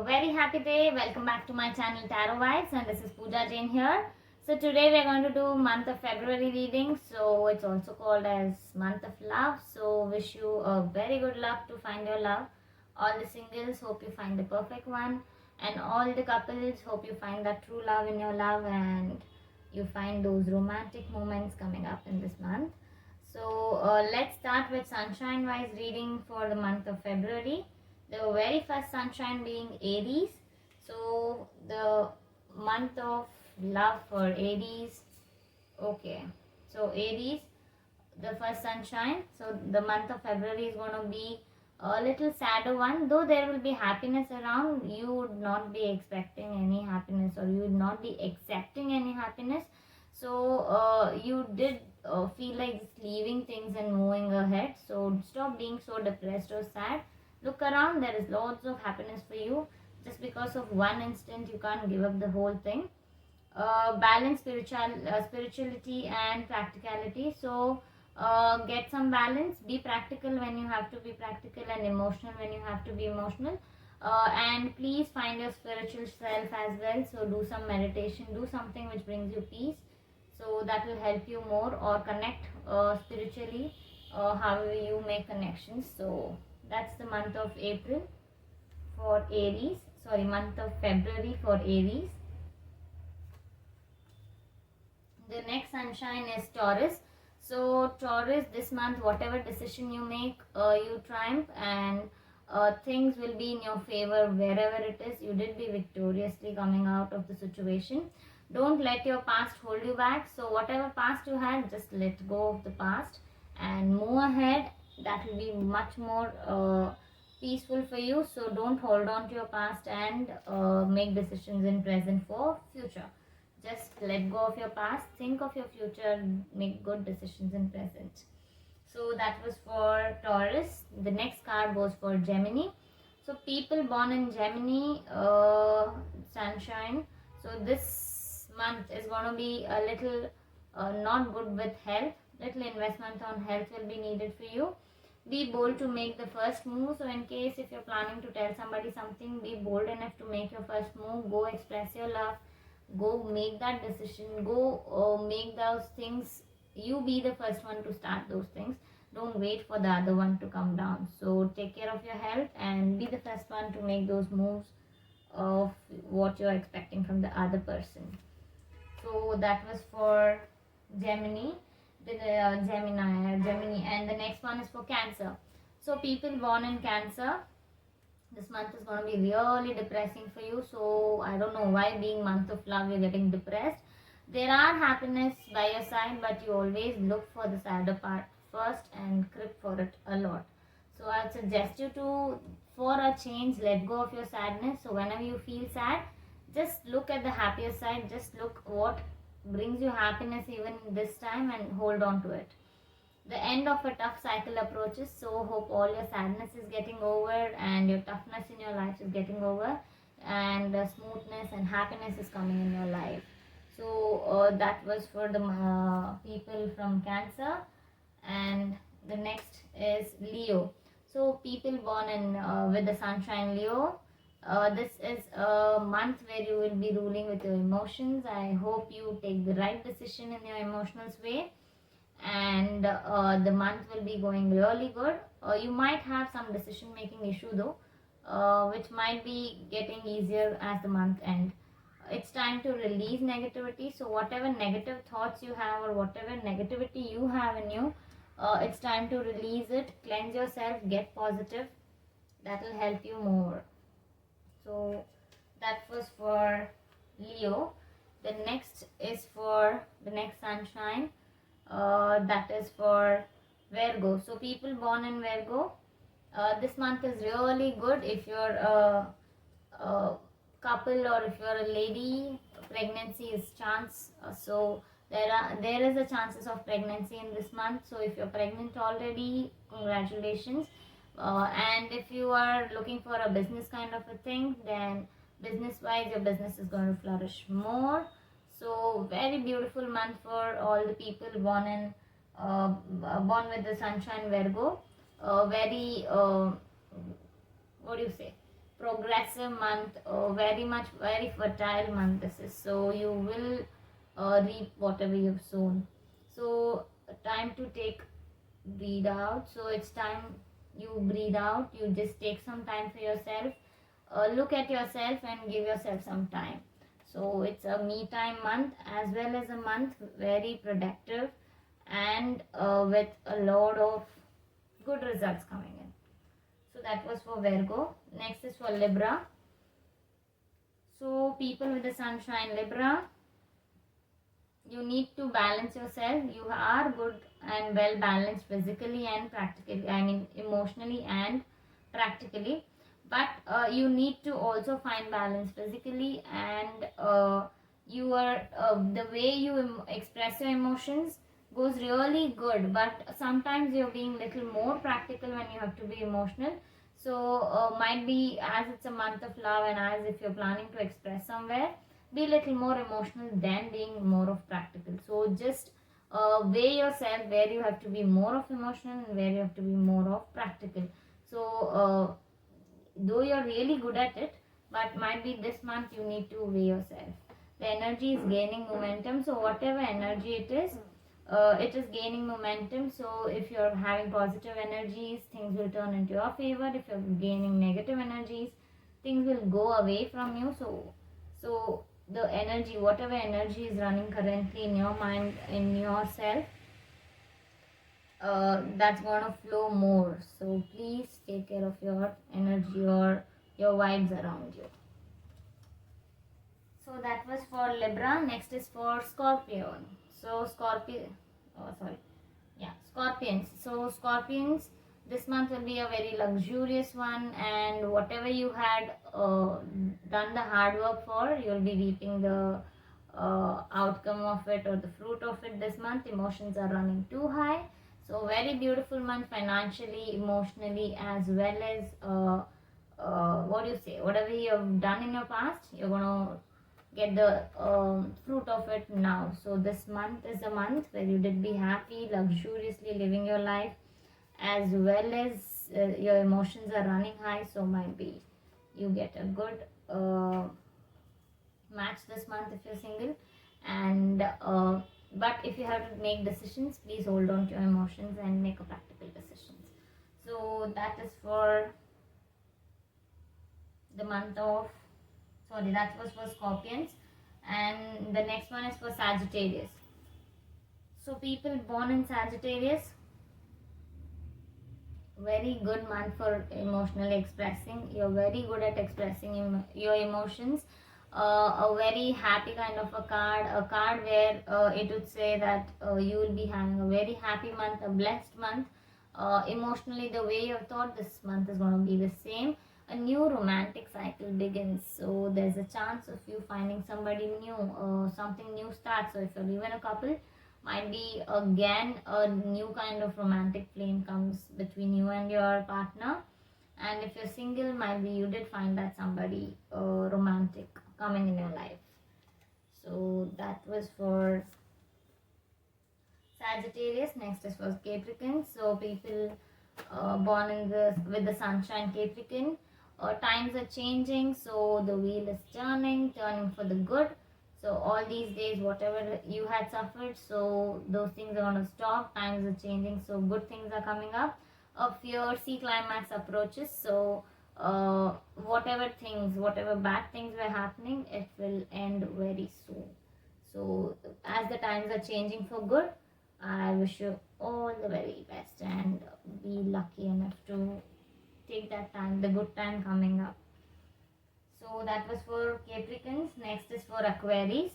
Very happy day. Welcome back to my channel Tarot Vibes, and this is Pooja Jain here. So today we are going to do month of February reading. So it's also called as month of love. So wish you a very good luck to find your love. All the singles, hope you find the perfect one, and all the couples, hope you find that true love in your love and you find those romantic moments coming up in this month. So let's start with sunshine wise reading for the month of February. The very first sunshine being Aries. So the month of love for Aries. Okay, so Aries, the first sunshine. So the month of February is going to be a little sadder one. Though there will be happiness around, you would not be expecting any happiness, or you would not be accepting any happiness. So you did feel like just leaving things and moving ahead. So stop being so depressed or sad. Look around, there is lots of happiness for you. Just because of one instant, you can't give up the whole thing. Balance spirituality and practicality. So get some balance. Be practical when you have to be practical, and emotional when you have to be emotional. And please find your spiritual self as well. So do some meditation, do something which brings you peace. So that will help you more, or connect spiritually, however you make connections. So that's the month of April for Aries. Sorry, month of February for Aries. The next sunshine is Taurus. So Taurus, this month, whatever decision you make, you triumph, and things will be in your favor wherever it is. You did be victoriously coming out of the situation. Don't let your past hold you back. So whatever past you had, just let go of the past and move ahead. That will be much more peaceful for you. So don't hold on to your past and make decisions in present for future. Just let go of your past, think of your future, make good decisions in present. So that was for Taurus. The next card was for Gemini. So people born in Gemini, sunshine. So this month is going to be a little not good with health. Little investment on health will be needed for you. Be bold to make the first move. So in case if you're planning to tell somebody something, be bold enough to make your first move. Go express your love. Go make that decision. Go make those things. You be the first one to start those things. Don't wait for the other one to come down. So take care of your health and be the first one to make those moves of what you're expecting from the other person. So that was for Gemini. Gemini, and the next one is for Cancer. So people born in Cancer, this month is going to be really depressing for you. So I don't know why, being month of love, you're getting depressed. There are happiness by your side, but you always look for the sadder part first and crib for it a lot. So I suggest you to, for a change, let go of your sadness. So whenever you feel sad, just look at the happier side. Just look what brings you happiness even this time, and hold on to it. The end of a tough cycle approaches. So hope all your sadness is getting over and your toughness in your life is getting over, and smoothness and happiness is coming in your life. So that was for the people from Cancer. And the next is Leo. So people born in with the sunshine Leo, this is a month where you will be ruling with your emotions. I hope you take the right decision in your emotional way, and the month will be going really good. You might have some decision making issue though, which might be getting easier as the month end. It's time to release negativity. So whatever negative thoughts you have, or whatever negativity you have in you, it's time to release it. Cleanse yourself, get positive. That will help you more. So that was for Leo. The next is for the next sunshine, that is for Virgo. So people born in Virgo, this month is really good if you're a couple, or if you're a lady. Pregnancy is chance. So there is a chances of pregnancy in this month. So if you're pregnant already, congratulations. And if you are looking for a business kind of a thing, then business wise your business is going to flourish more. So very beautiful month for all the people born in born with the sunshine Virgo. Very what do you say, progressive month, very fertile month this is. So you will reap whatever you've sown. So time to take breathe out. So it's time you breathe out. You just take some time for yourself. Look at yourself and give yourself some time. So it's a me time month as well as a month very productive and with a lot of good results coming in. So that was for Virgo. Next is for Libra. So people with the sunshine Libra, you need to balance yourself. You are good and well balanced physically and practically, I mean emotionally and practically, but you need to also find balance physically and the way you express your emotions goes really good, but sometimes you're being little more practical when you have to be emotional. So might be as it's a month of love and as if you're planning to express somewhere, be a little more emotional than being more of practical. So just weigh yourself where you have to be more of emotional and where you have to be more of practical. So though you're really good at it, but might be this month you need to weigh yourself. The energy is gaining momentum, so whatever energy it is gaining momentum. So if you're having positive energies, things will turn into your favor. If you're gaining negative energies, things will go away from you. So the energy, whatever energy is running currently in your mind, in yourself, that's gonna flow more. So please take care of your energy or your vibes around you. So that was for Libra. Next is for Scorpio. So Scorpions. So Scorpions, this month will be a very luxurious one, and whatever you had done the hard work for, you'll be reaping the outcome of it or the fruit of it this month. Emotions are running too high. So very beautiful month financially, emotionally, as well as whatever you have done in your past, you're gonna get the fruit of it now. So this month is a month where you did be happy, luxuriously living your life, as well as your emotions are running high. So might be you get a good match this month if you're single, and but if you have to make decisions, please hold on to your emotions and make a practical decisions. So that is for the month of, that was for Scorpions, and the next one is for Sagittarius. So people born in Sagittarius, very good month for emotionally expressing. You're very good at expressing your emotions. A very happy kind of a card where it would say that you will be having a very happy month, a blessed month. Emotionally, the way you have thought, this month is going to be the same. A new romantic cycle begins. So there's a chance of you finding somebody new, something new starts. So if you're even a couple, might be again a new kind of romantic flame comes between you and your partner. And if you're single, might be you did find that somebody romantic coming in your life. So that was for Sagittarius. Next is for Capricorn. So people born in with the sunshine Capricorn, times are changing, so the wheel is turning for the good. So all these days, whatever you had suffered, so those things are going to stop. Times are changing, so good things are coming up. A fierce climax approaches. So whatever bad things were happening, it will end very soon. So as the times are changing for good, I wish you all the very best and be lucky enough to take that time, the good time coming up. So that was for Capricorns. Next is for Aquarius.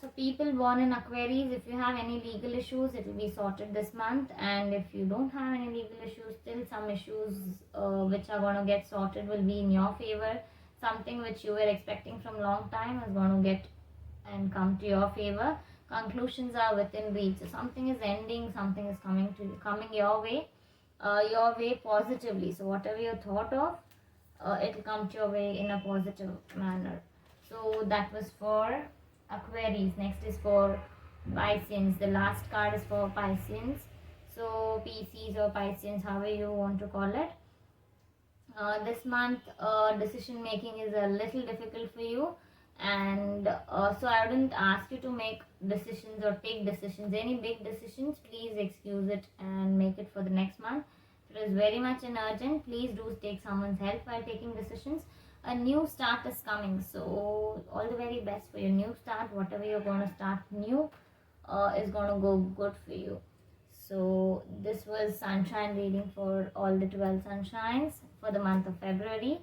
So people born in Aquarius, if you have any legal issues, it will be sorted this month. And if you don't have any legal issues, still some issues which are going to get sorted will be in your favor. Something which you were expecting from long time is going to get and come to your favor. Conclusions are within reach. So something is ending, something is coming your way positively. So whatever you thought of, it will come to your way in a positive manner. So that was for Aquarius. Next is for Pisceans. The last card is for Pisceans. So Pisces or Pisceans, however you want to call it. This month decision making is a little difficult for you, and so I wouldn't ask you to make decisions or take decisions, any big decisions. Please excuse it and make it for the next month. If it is very much an urgent, please do take someone's help while taking decisions. A new start is coming, so all the very best for your new start. Whatever you're going to start new is going to go good for you. So this was sunshine reading for all the 12 sunshines for the month of February.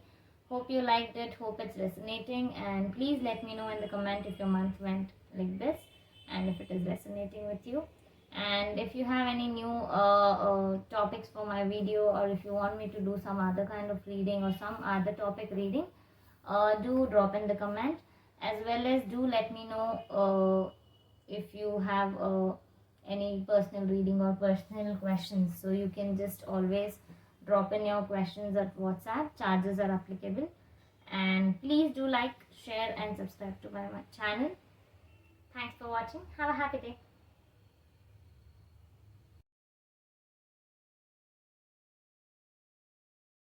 Hope you liked it, hope it's resonating, and please let me know in the comment if your month went like this and if it is resonating with you. And if you have any new topics for my video, or if you want me to do some other kind of reading or some other topic reading, do drop in the comment. As well as do let me know if you have any personal reading or personal questions. So you can just always drop in your questions at WhatsApp. Charges are applicable. And please do like, share and subscribe to my channel. Thanks for watching. Have a happy day.